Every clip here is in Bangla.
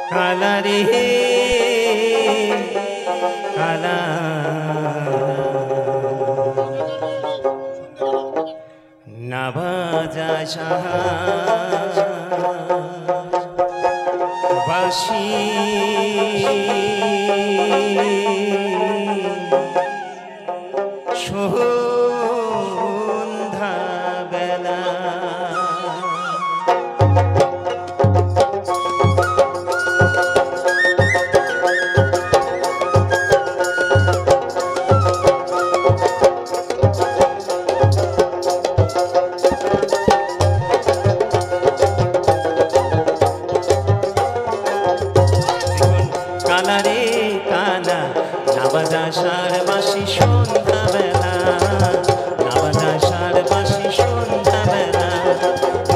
কালা রে কালা না বাজা বাঁশি সন্ধ্যা বেলা কালা রে কালা না বাজা সার বাঁশি সন্ধ্যা বেলা না বাজা সার বাঁশি সন্ধ্যা বেলা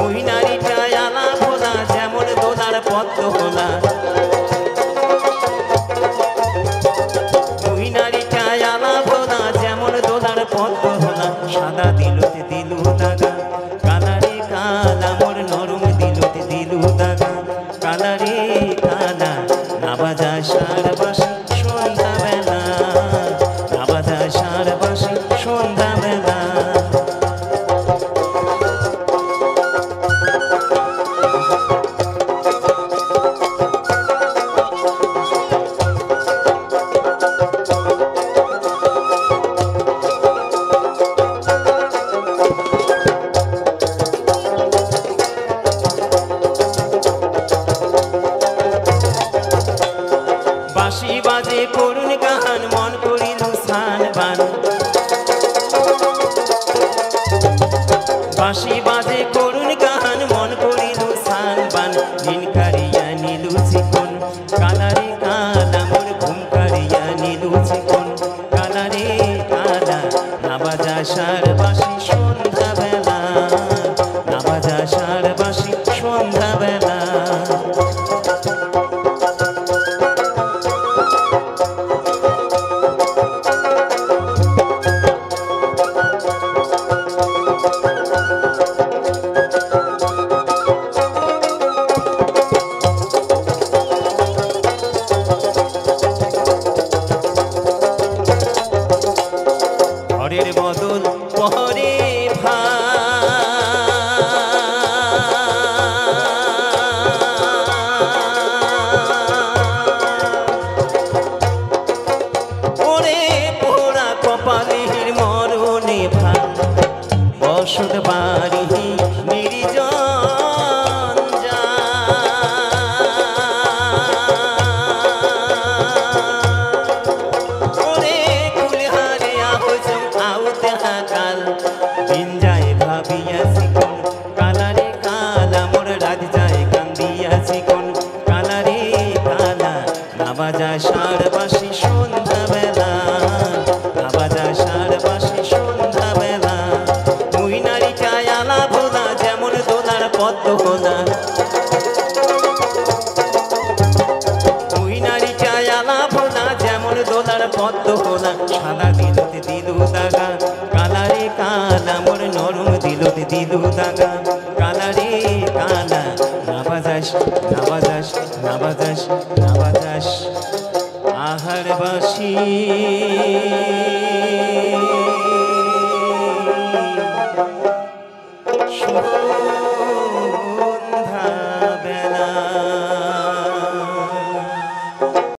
ওই নারীটা আলা ভোলা যেমন দোলার পদ্ম হোলা ওই নারীটা আলা ভোলা যেমন দোলার পদ্ম হোলা সাদা দিলতে দিলু দাগা কালা রে কালা মোর নরম দিলতে দিলু দাগা কালা রে কালা না বাজা সার বাঁশি সন্ধ্যা বেলা না বাজা সার বাঁশি সন্ধ্যা বেলা বাঁশি বাজে করুণ গান মন করিল স্থান বান বাঁশি বাজে করুণ গান মন করিল স্থান বান নীল কারিয়া নীলু চিকন কালা রে কালা মোর ঘুম কারিয়া নীলু চিকন কালা রে কালা না বাজা সার বাঁশি সন্ধ্যা বেলা না বাজা সার বাঁশি সন্ধ্যা বেলা ঘরের বদল পরে ওরে পোড়া কপালের মরণে ভান বসত বাড়ি নির্জন ওরে কুলহারে আহজ আউতে হাকাল দিন যায় ভাবিয়াছি কোন কালা রে কালা মোর রাত যায় কান্দিয়াছি কোন কালা রে কালা না বাজা সার বাঁশি সন্ধ্যা বেলা না বাজা সার বাঁশি সন্ধ্যা বেলা ওই নারীটা আলা ভোলা যেমন দোলার পদ্ম হোলা ওই নারীটা আলা ভোলা যেমন দোলার পদ্ম হোলা সাদা দিলতে দিলু দাগা কালা রে কালা মোর নরম দিলতে দিলু দাগা কালা রে কালা না বাজাস না বাজাস না বাজাস না বাজাস আহার বাঁশি সন্ধ্যা বেলা